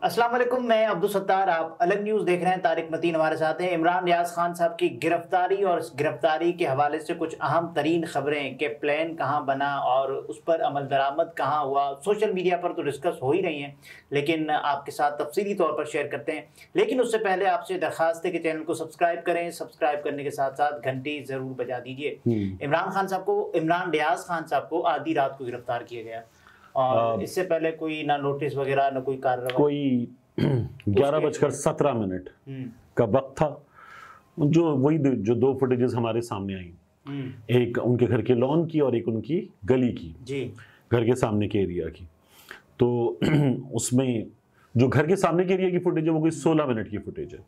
अस्सलाम वालेकुम, मैं अब्दुल सत्तार। आप अलग न्यूज़ देख रहे हैं। तारिक मतीन हमारे साथ हैं। इमरान रियाज खान साहब की गिरफ्तारी और इस गिरफ्तारी के हवाले से कुछ अहम तरीन खबरें कि प्लान कहां बना और उस पर अमल दरामद कहां हुआ, सोशल मीडिया पर तो डिस्कस हो ही रही हैं, लेकिन आपके साथ तफसीली तौर पर शेयर करते हैं। लेकिन उससे पहले आपसे दरख्वास्त है कि चैनल को सब्सक्राइब करें। सब्सक्राइब करने के साथ साथ घंटी ज़रूर बजा दीजिए। इमरान रियाज खान साहब को आधी रात को गिरफ्तार किया गया और इससे पहले कोई ना नोटिस वगैरह ना कोई कार्रवाई। कोई 11:17 का वक्त था जो दो फुटेजेस हमारे सामने आई। एक उनके घर के लॉन की और एक उनकी गली की जी, घर के सामने के एरिया की। तो उसमें जो घर के सामने के एरिया की फुटेज है वो कोई 16 मिनट की फुटेज है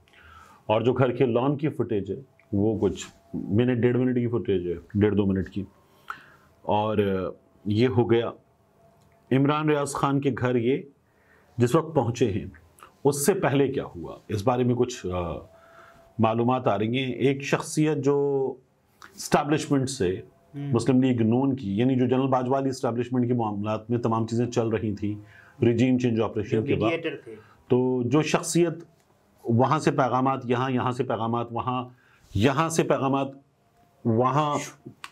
और जो घर के लॉन की फुटेज है वो कुछ डेढ़ मिनट की फुटेज है, 1.5-2 मिनट की। और ये हो गया इमरान रियाज खान के घर। ये जिस वक्त पहुंचे हैं उससे पहले क्या हुआ, इस बारे में कुछ मालूमात आ रही हैं। एक शख्सियत जो स्टैब्लिशमेंट से मुस्लिम लीग नून की, यानी जो जनरल बाजवा इस्टेब्लिशमेंट के मामलात में तमाम चीज़ें चल रही थी रिजीम चेंज ऑपरेशन के बाद, तो जो शख्सियत वहाँ से पैगामात यहाँ, यहाँ से पैगामात वहाँ, यहाँ से पैगामात वहाँ,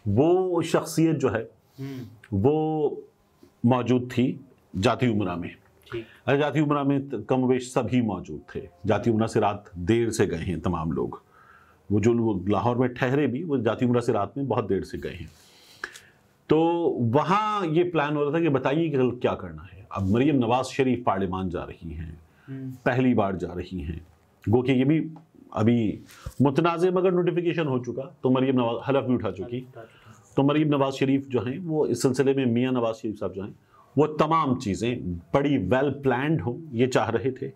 वो शख्सियत जो है वो मौजूद थी जाती उमरा में। जाती उमरा में कम वेश सभी मौजूद थे। जाती उमरा से रात देर से गए हैं तमाम लोग। वो जो लोग लाहौर में ठहरे भी वो जाती उमरा से रात में बहुत देर से गए हैं। तो वहाँ ये प्लान हो रहा था कि बताइए कि क्या करना है। अब मरीम नवाज शरीफ पार्लियामान जा रही हैं, पहली बार जा रही हैं। गो कि ये भी अभी मुतनाज़े मगर नोटिफिकेशन हो चुका, तो मरीम नवाज हलफ भी उठा चुकी। तो मरीम नवाज शरीफ जो हैं वो इस सिलसिले में मियाँ नवाज शरीफ साहब जो हैं वो तमाम चीज़ें बड़ी वेल प्लान्ड हो ये चाह रहे थे।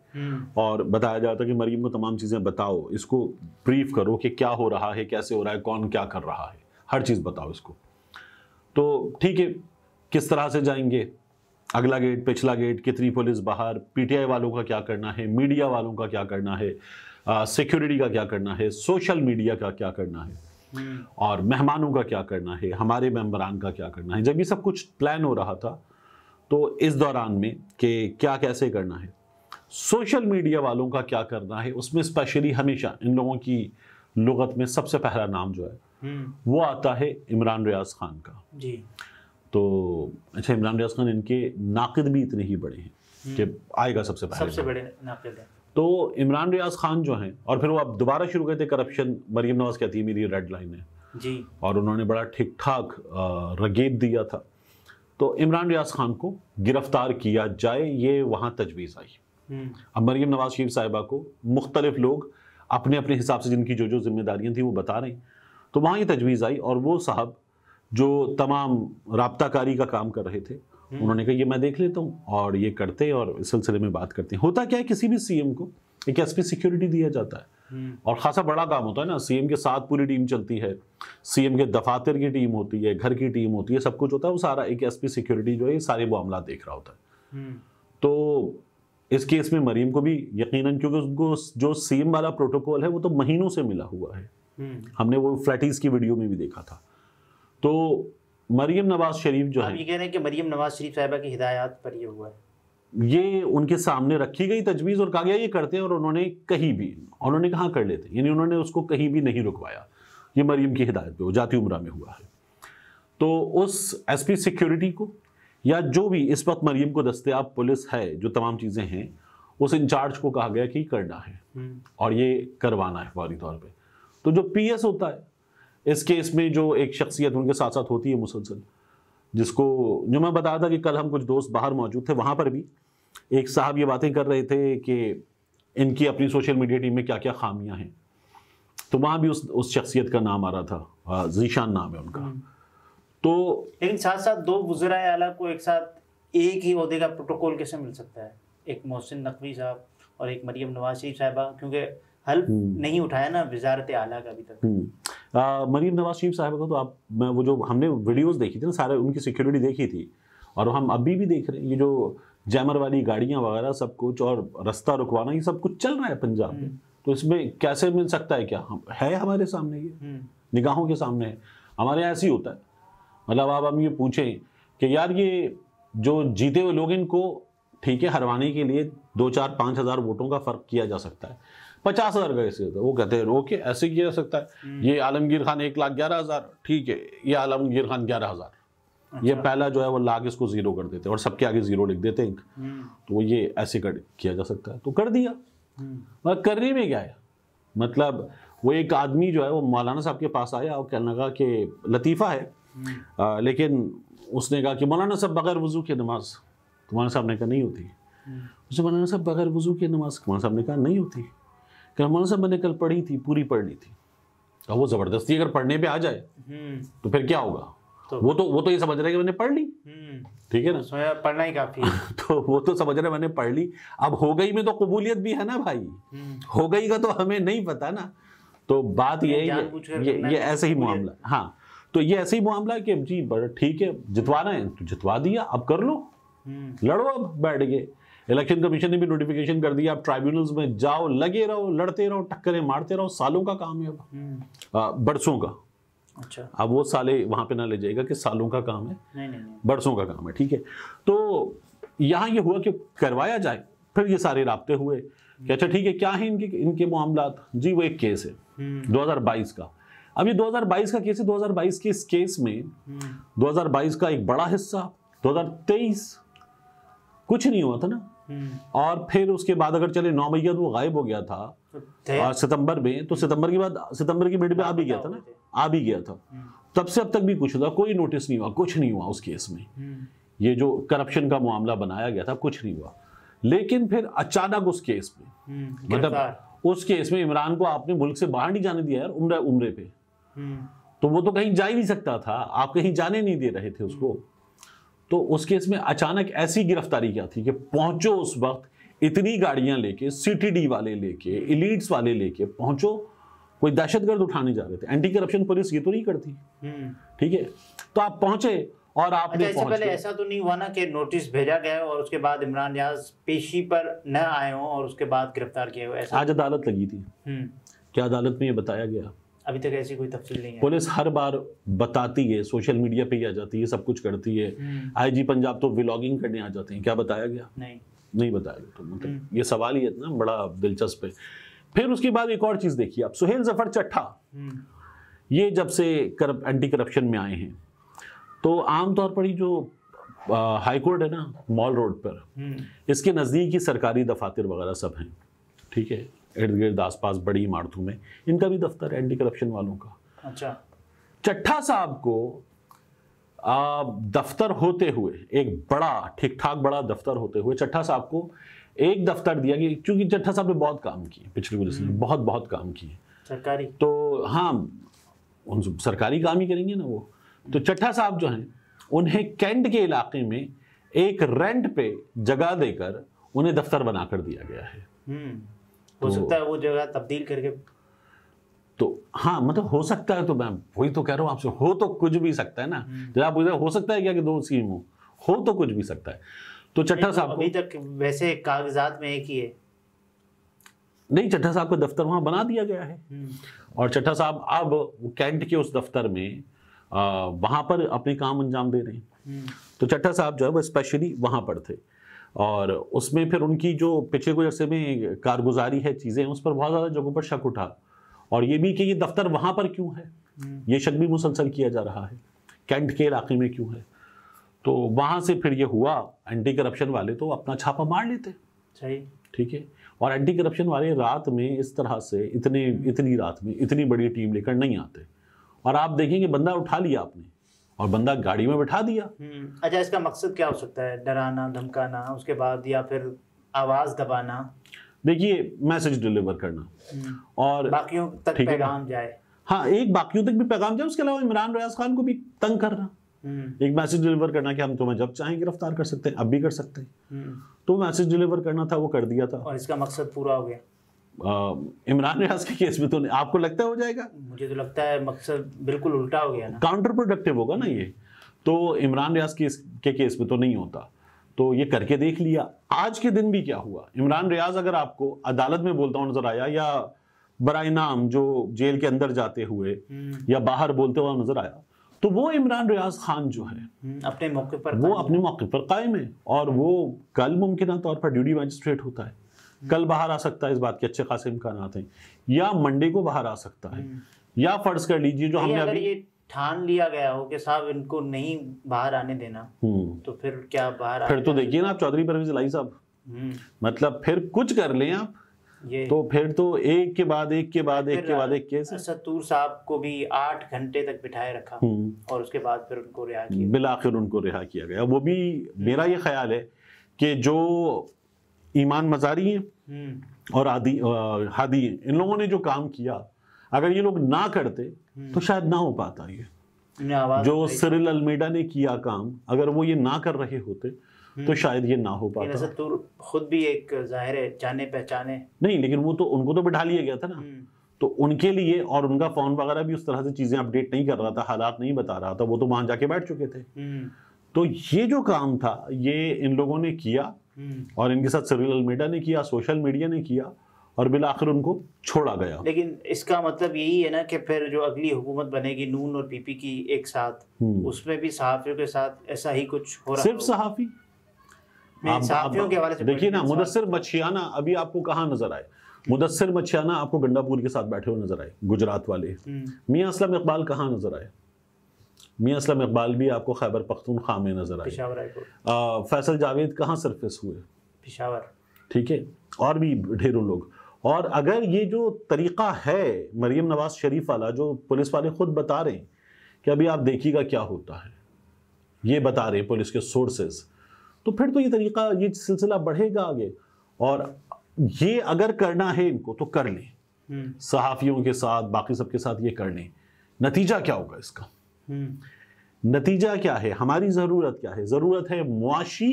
और बताया जाता कि मरीम को तमाम चीज़ें बताओ, इसको ब्रीफ करो कि क्या हो रहा है, कैसे हो रहा है, कौन क्या कर रहा है, हर चीज़ बताओ इसको। तो ठीक है, किस तरह से जाएंगे, अगला गेट, पिछला गेट, कितनी पुलिस बाहर, पीटीआई वालों का क्या करना है, मीडिया वालों का क्या करना है, सिक्योरिटी का क्या करना है, सोशल मीडिया का क्या करना है, और मेहमानों का क्या करना है, हमारे मेंबरान का क्या करना है। जब ये सब कुछ प्लान हो रहा था तो इस दौरान में कि क्या कैसे करना है, सोशल मीडिया वालों का क्या करना है, उसमें स्पेशली हमेशा इन लोगों की लुगत में सबसे पहला नाम जो है वो आता है इमरान रियाज खान का जी। तो अच्छा, इमरान रियाज खान इनके नाकिद भी इतने ही बड़े हैं कि आएगा सबसे बड़े नाकिद है। तो इमरान रियाज खान जो हैं, और फिर वो अब दोबारा शुरू करते करप्शन। मरीम नवाज कहती है मेरी रेड लाइन है जी, और उन्होंने बड़ा ठीक ठाक रगेब दिया था। तो इमरान रियाज खान को गिरफ्तार किया जाए, ये वहाँ तजवीज़ आई। अब मरीम नवाज शरीफ साहिबा को मुख्तलिफ लोग अपने अपने हिसाब से जिनकी जो जो जिम्मेदारियाँ थी वो बता रहे हैं, तो वहाँ ये तजवीज़ आई। और वो साहब जो तमाम राब्ताकारी का काम कर रहे थे उन्होंने कहा ये मैं देख लेता हूँ, और ये करते और इस सिलसिले में बात करते हैं। होता क्या है, किसी भी सीएम को एक एसपी सिक्योरिटी दिया जाता है और ख़ासा बड़ा काम होता है ना। सीएम के साथ पूरी टीम चलती है, सीएम के दफातर की टीम होती है, घर की टीम होती है, सब कुछ होता है। वो सारा एक एसपी सिक्योरिटी जो है सारे मामला देख रहा होता है। तो इस केस में मरीम को भी यकीनन, क्योंकि उसको जो सीएम वाला प्रोटोकॉल है वो तो महीनों से मिला हुआ है, हमने वो फ्लैटीज की वीडियो में भी देखा था। तो मरीम नवाज शरीफ जो है, ये कह रहे हैं कि मरीम नवाज शरीफ साहिबा की हिदायत पर ये हुआ है, ये उनके सामने रखी गई तजवीज़ और कहा गया ये करते हैं, और उन्होंने कहीं भी, उन्होंने कहाँ कर लेते, यानी उन्होंने उसको कहीं भी नहीं रुकवाया। ये मरीम की हिदायत पे जाती उम्रा में हुआ है। तो उस एसपी सिक्योरिटी को या जो भी इस वक्त मरीम को दस्तयाब पुलिस है, जो तमाम चीज़ें हैं, उस इंचार्ज को कहा गया कि करना है और ये करवाना है फौरी तौर पर। तो जो पीएस होता है इस केस में, जो एक शख्सियत उनके साथ साथ होती है मुसलसल, जिसको जो मैं बताया था कि कल हम कुछ दोस्त बाहर मौजूद थे, वहाँ पर भी एक साहब ये बातें कर रहे थे कि इनकी अपनी सोशल मीडिया टीम में क्या क्या खामियां हैं। तो वहाँ भी उस शख्सियत का नाम आ रहा था, जीशान नाम है उनका। तो लेकिन साथ साथ दो वज़राए आला को एक साथ एक ही ओहदे का प्रोटोकॉल कैसे मिल सकता है, एक मोहसिन नकवी साहब और एक मरीम नवाज शरीफ साहिबा, क्योंकि हल्फ नहीं उठाया ना वजारत आला का अभी तक। मरीम नवाज शरीफ साहिबा को तो मैं वो जो हमने वीडियोस देखी थी ना, सारे उनकी सिक्योरिटी देखी थी, और हम अभी भी देख रहे हैं ये जो जैमर वाली गाड़ियां वगैरह सब कुछ और रास्ता रुकवाना, ये सब कुछ चल रहा है पंजाब में। तो इसमें कैसे मिल सकता है, क्या है हमारे सामने, ये निगाहों के सामने है। हमारे यहाँ ऐसे ही होता है। मतलब आप हम ये पूछें कि यार ये जो जीते हुए लोग इनको ठीक है, हरवाने के लिए 2-4-5 हज़ार वोटों का फर्क किया जा सकता है, 50,000 का कैसे होता है? वो कहते हैं ओके ऐसे किया जा सकता है। ये आलमगीर खान 1,11,000, ठीक है, ये आलमगीर खान 11,000, ये पहला जो है वो लाख इसको जीरो कर देते हैं और सबके आगे जीरो लिख देते हैं, तो ये ऐसे किया जा सकता है, तो कर दिया। मगर करने में क्या है, मतलब वो एक आदमी जो है वो मौलाना साहब के पास आया और कहने लगा कि लतीफ़ा है, लेकिन उसने कहा कि मौलाना साहब बगैर वज़ू की नमाज, तो मौलाना साहब ने कहा नहीं होती। उसने मौलाना साहब बगैर वज़ू की नमाज, मौलाना साहब ने कहा नहीं होती। कहा मौलाना साहब मैंने कल पढ़ी थी, पूरी पढ़ ली थी। अब वो ज़बरदस्ती अगर पढ़ने पे आ जाए तो फिर क्या होगा? तो वो तो ये समझ रहे हैं कि मैंने पढ़ ली, ठीक है ना, पढ़ना ही काफी है। तो वो तो समझ रहे मैंने पढ़ ली। अब हो गई में तो कबूलियत भी है ना भाई, हो गई का तो हमें नहीं पता ना। तो बात ये ऐसे ही मामला, हाँ, तो ये ऐसे ही मामला कि जी बड़ा ठीक है, जितवाना है तो जितवा दिया, अब कर लो, लड़ो, अब बैठ गए। इलेक्शन कमीशन ने भी नोटिफिकेशन कर दिया, अब ट्राइब्यूनल्स में जाओ, लगे रहो, लड़ते रहो, टक्करें मारते रहो, सालों का काम है अब, बरसों का। अच्छा, अब वो साले वहां पे ना ले जाएगा कि सालों का काम है, नहीं। बरसों का काम है, ठीक है। तो यहाँ ये हुआ कि करवाया जाए, फिर ये सारे राब्ते हुए कि अच्छा ठीक है, क्या है इनके मामलात? जी वो एक केस है 2022 का। अब ये 2022 का केस है, 2022 के इस केस में 2022 का एक बड़ा हिस्सा 2023 कुछ नहीं हुआ था ना, और फिर उसके बाद अगर चले 9 मई वो गायब हो गया था और सितंबर में, तो सितंबर के बाद सितंबर की मिड में आ भी गया था ना, आ भी गया था। तब से अब तक भी कुछ हुआ, कोई नोटिस नहीं हुआ, कुछ नहीं हुआ उस केस में। ये जो करप्शन का मामला बनाया गया था कुछ नहीं हुआ, लेकिन फिर अचानक उस केस में, मतलब उस केस में इमरान को आपने मुल्क से बाहर नहीं जाने दिया यार, उम्रे पे, तो वो तो कहीं जा ही नहीं सकता था, आप कहीं जाने नहीं दे रहे थे उसको। तो उस केस में अचानक ऐसी गिरफ्तारी क्या थी कि पहुंचो उस वक्त इतनी गाड़ियां लेके, सीटीडी वाले लेके, एलीट्स वाले लेके पहुंचो, कोई दहशतगर्द उठाने जा रहे थे। एंटी करप्शन पुलिस ये तो नहीं करती, ठीक है, तो आप पहुंचे और आपने इससे पहले ऐसा तो नहीं हुआ ना कि नोटिस भेजा गया और उसके बाद इमरान रियाज पेशी पर न आए हों और उसके बाद गिरफ्तार किए हुए? आज अदालत लगी थी, क्या अदालत में ये बताया गया? अभी तक ऐसी कोई तफसील नहीं है। पुलिस हर बार बताती है, सोशल मीडिया पे ही आ जाती है, सब कुछ करती है। आईजी पंजाब तो व्लॉगिंग करने आ जाते हैं, क्या बताया गया? नहीं बताया गया। तो मतलब ये सवाल ही है ना, बड़ा दिलचस्प है। फिर उसके बाद एक और चीज देखिए आप, सुहेल जफर चट्टा, ये जब से एंटी करप्शन में आए हैं, तो आमतौर पर ही जो हाई कोर्ट है ना मॉल रोड पर, इसके नज़दीक ही सरकारी दफातर वगैरह सब हैं, ठीक है, इर्द गिर्द आसपास बड़ी इमारतों में इनका भी दफ्तर है एंटी करप्शन वालों का। अच्छा, चट्टा साहब को दफ्तर होते हुए, एक बड़ा ठीक ठाक बड़ा दफ्तर होते हुए, चट्टा साहब को एक दफ्तर दिया गया, क्योंकि चट्टा साहब ने बहुत काम किए पिछले कुछ दिन, बहुत काम किए सरकारी, तो हाँ उन सरकारी काम ही करेंगे ना वो। तो चट्टा साहब जो हैं उन्हें कैंट के इलाके में एक रेंट पे जगह देकर उन्हें दफ्तर बनाकर दिया गया है। हो सकता है वो जगह तब्दील करके, तो हाँ मतलब हो सकता है, तो मैं वही तो कह रहा हूँ आपसे, हो तो कुछ भी सकता है ना। जब आप हो सकता है क्या कि 2 स्कीम हो तो कुछ भी सकता है। तो चट्टा साहब अभी तक वैसे कागजात में एक ही है, नहीं, चट्टा साहब का दफ्तर वहां बना दिया गया है और चट्टा साहब अब कैंट के उस दफ्तर में वहां पर अपने काम अंजाम दे रहे हैं। तो चट्टा साहब जो है वो स्पेशली वहां पर थे और उसमें फिर उनकी जो पिछले कुछ अर्से में कारगुजारी है, चीज़ें, उस पर बहुत ज़्यादा जगहों पर शक उठा, और ये भी कि ये दफ्तर वहाँ पर क्यों है, ये शक भी मुसलसल किया जा रहा है, कैंट के इलाके में क्यों है। तो वहाँ से फिर ये हुआ, एंटी करप्शन वाले तो अपना छापा मार लेते, सही, ठीक है, और एंटी करप्शन वाले रात में इस तरह से इतनी रात में इतनी बड़ी टीम लेकर नहीं आते, और आप देखेंगे बंदा उठा लिया आपने और बंदा गाड़ी में बैठा दिया। अच्छा, इसका मकसद क्या हो सकता है? डराना, धमकाना, उसके बाद या फिर आवाज दबाना? देखिए, मैसेज डिलीवर करना और बाकियों तक पैगाम जाए। हाँ, एक बाकियों तक भी पैगाम जाए, उसके अलावा इमरान रियाज खान को भी तंग करना, एक मैसेज डिलीवर करना कि हम तुम्हें जब चाहें गिरफ्तार कर सकते हैं, अब भी कर सकते हैं। तो मैसेज डिलीवर करना था, वो कर दिया था और इसका मकसद पूरा हो गया। इमरान रियाज के केस में तो आपको लगता है हो जाएगा? मुझे तो लगता है मकसद बिल्कुल उल्टा हो गया ना, काउंटर प्रोडक्टिव होगा ना ये। तो इमरान रियाज के केस में तो नहीं होता, तो ये करके देख लिया। आज के दिन भी क्या हुआ, इमरान रियाज अगर आपको अदालत में बोलता हुआ नजर आया या बराए नाम जो जेल के अंदर जाते हुए या बाहर बोलते हुआ नजर आया, तो वो इमरान रियाज खान जो है अपने मौके पर वो अपने मौके पर कायम है, और वो कल मुमकिन तौर पर ड्यूटी मैजिस्ट्रेट होता है, कल बाहर आ सकता है, इस बात के अच्छे खासे इम्कानात हैं, या मंडे को बाहर आ सकता है, या फर्ज कर लीजिए जो हमने अगर अभी ये ठान लिया गया हो कि साहब इनको नहीं बाहर आने देना, तो फिर क्या बाहर फिर तो देखिए ना आप चौधरी परवेज इलाही साहब, मतलब फिर कुछ कर लें आप, ये तो फिर तो एक के बाद एक के बाद एक के बाद एक केस। सत्तूर साहब को भी 8 घंटे तक बिठाए रखा और उसके बाद फिर उनको रिहा किया, बिलाखिर उनको रिहा किया गया। वो भी मेरा ये ख्याल है कि जो ईमान मजारी हैं और हादी हैं, इन लोगों ने जो काम किया, अगर ये लोग ना करते तो शायद ना हो पाता ये। जो सिरिल अलमेडा ने किया काम, अगर वो ये ना कर रहे होते तो शायद ये ना हो पाता। सत्तूर खुद भी एक जाहिर है जाने पहचाने नहीं, लेकिन वो तो उनको तो बिठा लिया गया था ना, तो उनके लिए, और उनका फोन वगैरह भी उस तरह से चीजें अपडेट नहीं कर रहा था, हालात नहीं बता रहा था, वो तो वहां जाके बैठ चुके थे। तो ये जो काम था ये इन लोगों ने किया, और इनके साथ सिरिल अलमेडा ने किया, सोशल मीडिया ने किया, और बिलाखिर उनको छोड़ा गया। लेकिन इसका मतलब यही है ना कि फिर जो अगली हुकूमत बनेगी नून और पीपी की एक साथ, उसमें भी सहाफियों के साथ ऐसा ही कुछ हो रहा है। सिर्फ सहाफी सहाफियों के हवाले से देखिए ना, मुदस्सिर मछियाना अभी आपको कहाँ नजर आए? मुदस्सिर मछियाना आपको गंडापुर के साथ बैठे हुए नजर आए, गुजरात वाले। मियां असलम इकबाल कहाँ नजर आए? मियां असलम इकबाल भी आपको खैबर पख्तूनख्वा में नजर आए। फैसल जावेद कहाँ सरफेस हुए? पेशावर। ठीक है, और भी ढेरों लोग। और अगर ये जो तरीका है मरियम नवाज शरीफ वाला, जो पुलिस वाले खुद बता रहे हैं कि अभी आप देखिएगा क्या होता है, ये बता रहे पुलिस के सोर्सेज, तो फिर तो ये तरीका, ये सिलसिला बढ़ेगा आगे। और ये अगर करना है इनको तो कर लें, सहाफियों के साथ, बाकी सबके साथ ये कर लें। नतीजा क्या होगा इसका? नतीजा क्या है? हमारी जरूरत क्या है? जरूरत है मुआशी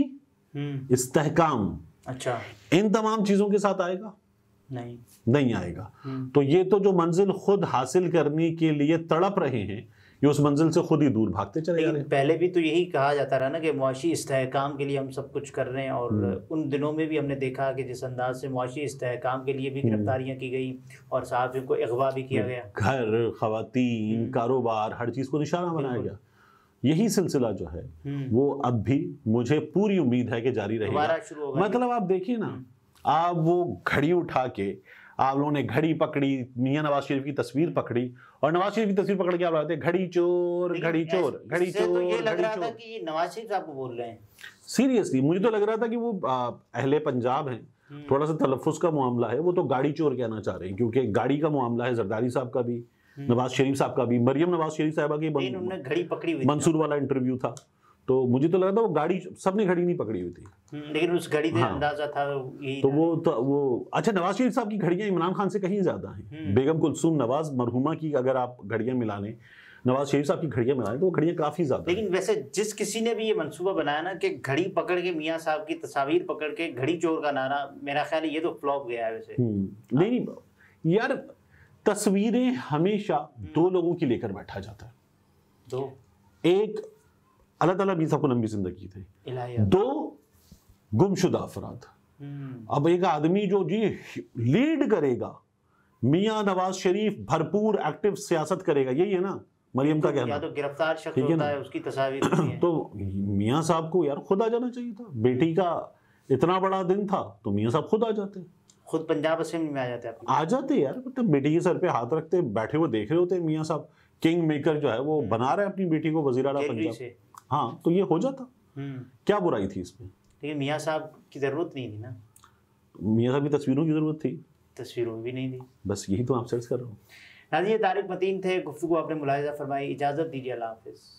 इस्तेहकाम। अच्छा, इन तमाम चीजों के साथ आएगा? नहीं आएगा। तो ये तो जो मंजिल खुद हासिल करने के लिए तड़प रहे हैं, ये उस मंजिल से खुद ही दूर भागते चले जा रहे हैं। पहले भी तो यही कहा जाता रहा ना कि मुआशी इस्तेहकाम के लिए हम सब कुछ कर रहे हैं, और उन दिनों में भी हमने देखा कि जिस अंदाज से मुआशी इस्तेहकाम के लिए भी गिरफ्तारियां की गई और सहाफियों को अगवा भी किया गया, घर, खवातीन, कारोबार, हर चीज को निशाना बनाया गया। यही सिलसिला जो है वो अब भी, मुझे पूरी उम्मीद है कि जारी रहेगा। मतलब आप देखिए ना, आप वो घड़ी उठा के, आप लोगों ने घड़ी पकड़ी, मियां नवाज शरीफ की तस्वीर पकड़ी, और नवाज शरीफ की तस्वीर पकड़ के आप लाते घड़ी चोर, घड़ी चोर, घड़ी चोर। तो ये लग रहा था कि ये नवाज शरीफ साहब को बोल रहे हैं। सीरियसली मुझे तो लग रहा था कि वो अहले पंजाब हैं, थोड़ा सा तलफ़ुज़ का मामला है, वो तो गाड़ी चोर कहना चाह रहे हैं, क्योंकि गाड़ी का मामला है जरदारी साहब का भी, नवाज शरीफ साहब का भी, मरियम नवाज शरीफ साहबा की घड़ी पकड़ी हुई, मंसूर वाला इंटरव्यू था, तो मुझे तो लगा था वो गाड़ी, सबने घड़ी नहीं पकड़ी हुई थी, लेकिन उस घड़ी से अंदाजा था यही। तो वो अच्छा, नवाज शरीफ साहब की घड़ियां इमरान खान से कहीं ज्यादा हैं। बेगम कुलसूम नवाज मरहुमा की अगर आप घड़ियां मिला लें, नवाज शरीफ साहब की घड़ियां मिला लें, तो वो घड़ियां काफी ज्यादा। लेकिन वैसे जिस किसी ने भी ये मंसूबा बनाया ना कि घड़ी पकड़ के मियां साहब की तस्वीर पकड़ के घड़ी चोर का नारा, मेरा ख्याल है ये तो फ्लॉप गया है वैसे। नहीं यार, तस्वीरें हमेशा दो लोगों की लेकर बैठा जाता है। दो, एक अल्लाह ताला भी सबको लंबी जिंदगी थे, दो गुमशुदा अफराद। अब एक आदमी जो जी लीड करेगा, मियां नवाज शरीफ भरपूर एक्टिव सियासत करेगा, यही है ना मरियम का कहना। या तो गिरफ्तार शख्स होता है, उसकी तस्वीर होती है। तो मियां साहब को यार खुद आ जाना चाहिए था, बेटी का इतना बड़ा दिन था तो मियां साहब खुद आ जाते, खुद पंजाब असेंबली में आ जाते यार, मतलब बेटी के सर पे हाथ रखते बैठे हुए देख रहे होते मियां साहब, किंग मेकर जो है वो बना रहे अपनी बेटी को वजीर आला पंजाब। हाँ, तो ये हो जाता, क्या बुराई थी इसमें? लेकिन मियां साहब की जरूरत नहीं थी ना, मियां साहब की तस्वीरों की जरूरत थी, तस्वीरों भी नहीं थी, बस यही तो आप सर्च कर रहा हूँ। नाज़रीन, तारिक मतीन थे, गुफ्तगू आपने मुलाहिज़ा फरमाई, इजाज़त दीजिए, अल्लाह हाफ़िज़।